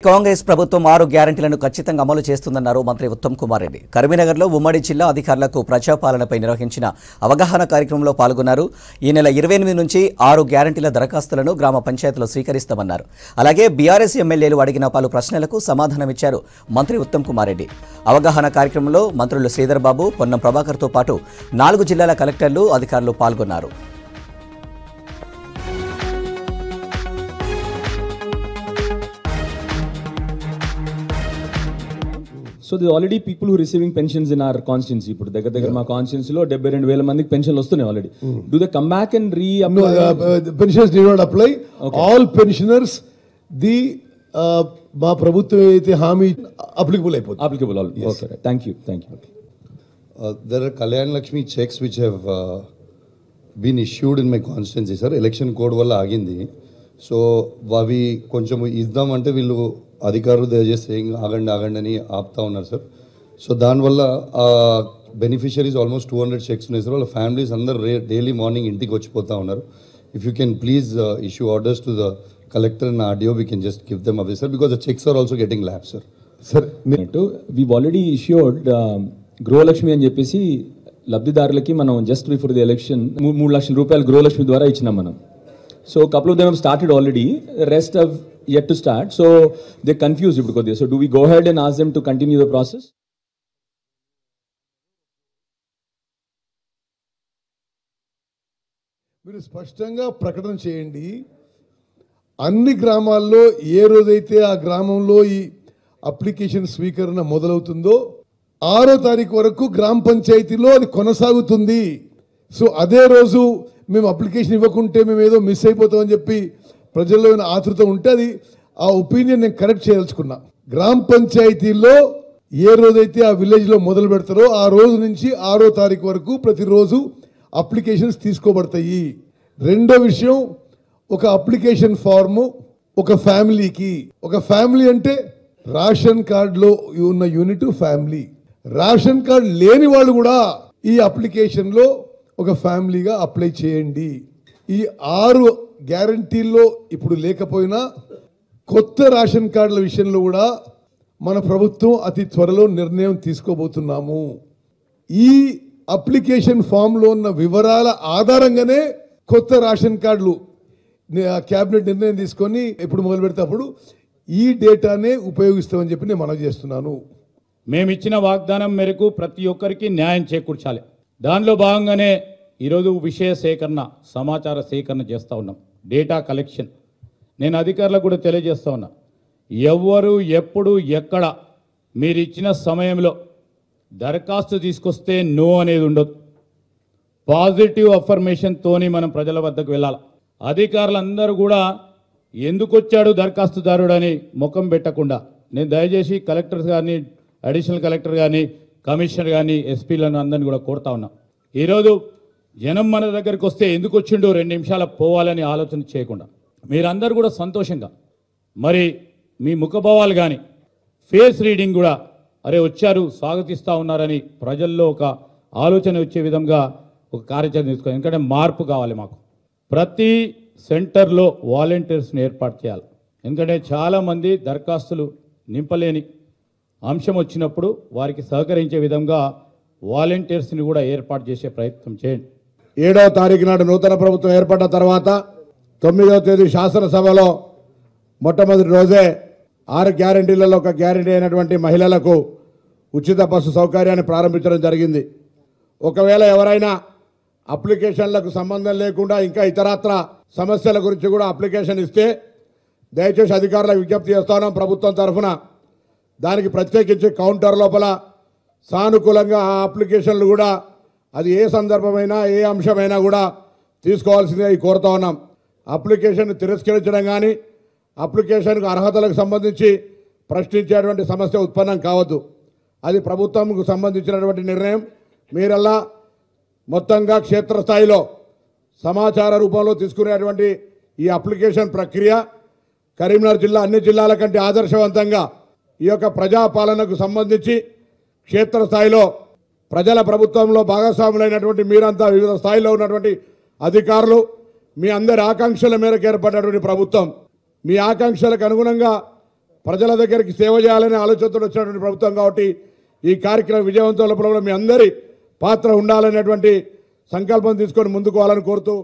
కాంగ్రెస్ ప్రభుత్వం 6 గ్యారెంటీలను ఖచ్చితంగా అమలు చేస్తుందన్నారు మంత్రి ఉత్తమ్ కుమార్ రెడ్డి. కరీంనగర్లో ఉమ్మడి జిల్లా అధికారులకు ప్రజాపాలనపై నిర్వహించిన అవగాహన కార్యక్రమంలో పాల్గొన్నారు. ఈ నెల 28 నుంచి 6 గ్యారెంటీల దరఖాస్తులను గ్రామ పంచాయతీలో స్వీకరిస్తామన్నారు. అలాగే బీఆర్ఎస్ ఎమ్మెల్యేలు అడిగిన పలు ప్రశ్నలకు సమాధానమిచ్చారు మంత్రి ఉత్తమ్ కుమార్ రెడ్డి. అవగాహన కార్యక్రమంలో మంత్రులు శ్రీధర్ బాబు, పొన్నం ప్రభాకర్తో పాటు 4 జిల్లాల కలెక్టర్లు, అధికారులు పాల్గొన్నారు. So there are already people who are receiving pensions in our constituency. But దగ్గర మా కాన్స్టిట్యున్సీ లో 72,000 మందికి పెన్షన్లు వస్తున్నాయి already. Do they come back and reapply? No, the pensions did not apply. Okay. All pensioners, the మా ప్రభుత్వం అయితే హామీ applicable అయిపోతుంది. Applicable all. Yes. Okay. Thank you. Okay. There are Kalyan Lakshmi checks which have been issued in my constituency, sir. Election code వల్ల ఆగింది. So అవి కొంచెం ఇద్దామంటే వీళ్ళు అధికారులు దయచేసి ఆగండి అని ఆపుతా ఉన్నారు సార్. సో దానివల్ల బెనిఫిషరీస్ ఆల్మోస్ట్ 200 చెక్స్ ఉన్నాయి సార్. వాళ్ళ ఫ్యామిలీస్ అందరు డైలీ మార్నింగ్ ఇంటికి వచ్చిపోతూ ఉన్నారు. If you can please issue orders to the collector and RDO, we can just give them away sir, because the checks are also getting lap sir. Sir we've already issued Gruhalakshmi అని చెప్పేసి లబ్ధిదారులకి మనం just before the election 3 లక్షల రూపాయలు గృహలక్ష్మి ద్వారా ఇచ్చినాం మనం. So a couple of them have started already, the rest have yet to start. So they're confused because they. So do we go ahead and ask them to continue the process? మీరు స్పష్టంగా ప్రకటన చేయండి. అన్ని గ్రామాల్లో ఏ రోజైతే ఆ గ్రామంలో ఈ అప్లికేషన్ స్వీకరణ మొదలవుతుందో 6వ తారీఖు వరకు గ్రామ పంచాయతీలో అది కొనసాగుతుంది. సో అదే రోజు మేము అప్లికేషన్ ఇవ్వకుంటే మేము ఏదో మిస్ అయిపోతామని చెప్పి ప్రజల్లో ఆతృత ఉంటే అది ఆ ఒపీనియన్ నేను కరెక్ట్ చేయదలుచుకున్నా. గ్రామ పంచాయతీలో ఏ రోజైతే ఆ విలేజ్లో మొదలు పెడతారో ఆ రోజు నుంచి 6వ తారీఖు వరకు ప్రతిరోజు అప్లికేషన్స్ తీసుకోబడతాయి. రెండో విషయం, ఒక అప్లికేషన్ ఫార్ము ఒక ఫ్యామిలీకి, ఒక ఫ్యామిలీ అంటే రేషన్ కార్డులో ఉన్న యూనిట్ ఫ్యామిలీ, రేషన్ కార్డు లేని వాళ్ళు కూడా ఈ అప్లికేషన్లో ఒక ఫ్యామిలీగా అప్లై చేయండి. ఈ 6 గ్యారంటీల్లో ఇప్పుడు లేకపోయినా కొత్త రేషన్ కార్డుల విషయంలో కూడా మన ప్రభుత్వం అతి త్వరలో నిర్ణయం తీసుకోబోతున్నాము. ఈ అప్లికేషన్ ఫామ్లో ఉన్న వివరాల ఆధారంగానే కొత్త రేషన్ కార్డులు క్యాబినెట్ నిర్ణయం తీసుకొని ఎప్పుడు మొదలు పెడితే అప్పుడు ఈ డేటానే ఉపయోగిస్తామని చెప్పి నేను మనవి చేస్తున్నాను. మేము ఇచ్చిన వాగ్దానం మేరకు ప్రతి ఒక్కరికి న్యాయం చేకూర్చాలి. దానిలో భాగంగానే ఈరోజు విషయ సేకరణ, సమాచార సేకరణ చేస్తూ ఉన్నాం, డేటా కలెక్షన్. నేను అధికారులకు కూడా తెలియజేస్తూ ఉన్నా, ఎవరు ఎప్పుడు ఎక్కడ మీరు ఇచ్చిన సమయంలో దరఖాస్తు తీసుకొస్తే నో అనేది ఉండదు. పాజిటివ్ అఫర్మేషన్తోని మనం ప్రజల వద్దకు వెళ్ళాలి. అధికారులందరూ కూడా ఎందుకు వచ్చాడు దరఖాస్తుదారుడు అని ముఖం పెట్టకుండా, నేను దయచేసి కలెక్టర్స్ కానీ, అడిషనల్ కలెక్టర్ కానీ, కమిషనర్ కానీ, ఎస్పీలను అందరినీ కూడా కోరుతా ఉన్నాం. ఈరోజు జనం మన దగ్గరికి వస్తే ఎందుకు వచ్చిండో 2 నిమిషాల పోవాలని ఆలోచన చేయకుండా మీరందరూ కూడా సంతోషంగా మరి మీ ముఖభావాలు కానీ ఫేస్ రీడింగ్ కూడా అరే వచ్చారు స్వాగతిస్తూ ఉన్నారని ప్రజల్లో ఒక ఆలోచన వచ్చే విధంగా ఒక కార్యాచరణ తీసుకోవాలి. ఎందుకంటే మార్పు కావాలి మాకు. ప్రతి సెంటర్లో వాలంటీర్స్ని ఏర్పాటు చేయాలి. ఎందుకంటే చాలామంది దరఖాస్తులు నింపలేని అంశం వచ్చినప్పుడు వారికి సహకరించే విధంగా వాలంటీర్స్ని కూడా ఏర్పాటు చేసే ప్రయత్నం చేయండి. 7వ తారీఖు నాడు నూతన ప్రభుత్వం ఏర్పడ్డ తర్వాత 9వ తేదీ శాసనసభలో మొట్టమొదటి రోజే 6 గ్యారెంటీలలో ఒక గ్యారెంటీ అయినటువంటి మహిళలకు ఉచిత బస్సు సౌకర్యాన్ని ప్రారంభించడం జరిగింది. ఒకవేళ ఎవరైనా అప్లికేషన్లకు సంబంధం లేకుండా ఇంకా ఇతరత్ర సమస్యల గురించి కూడా అప్లికేషన్ ఇస్తే దయచేసి అధికారులకు విజ్ఞప్తి చేస్తున్నాం. ప్రభుత్వం తరఫున దానికి ప్రత్యేకించి కౌంటర్ లోపల సానుకూలంగా ఆ అప్లికేషన్లు కూడా అది ఏ సందర్భమైనా ఏ అంశమైనా కూడా తీసుకోవాల్సిందే కోరుతా ఉన్నాం. అప్లికేషన్ తిరస్కరించడం కానీ అప్లికేషన్కు అర్హతలకు సంబంధించి ప్రశ్నించేటువంటి సమస్య ఉత్పన్నం కావద్దు. అది ప్రభుత్వంకు సంబంధించినటువంటి నిర్ణయం. మీరల్లా మొత్తంగా క్షేత్రస్థాయిలో సమాచార రూపంలో తీసుకునేటువంటి ఈ అప్లికేషన్ ప్రక్రియ కరీంనగర్ జిల్లా అన్ని జిల్లాల కంటే ఆదర్శవంతంగా ఈ యొక్క ప్రజాపాలనకు సంబంధించి క్షేత్రస్థాయిలో ప్రజల ప్రభుత్వంలో భాగస్వాములైనటువంటి మీరంతా వివిధ స్థాయిలో ఉన్నటువంటి అధికారులు మీ అందరి ఆకాంక్షల మేరకు ఏర్పడినటువంటి ప్రభుత్వం మీ ఆకాంక్షలకు అనుగుణంగా ప్రజల దగ్గరికి సేవ చేయాలనే ఆలోచనతో వచ్చినటువంటి ప్రభుత్వం కాబట్టి ఈ కార్యక్రమం విజయవంతం లోపల మీ అందరి పాత్ర ఉండాలనేటువంటి సంకల్పం తీసుకొని ముందుకు పోవాలని కోరుతూ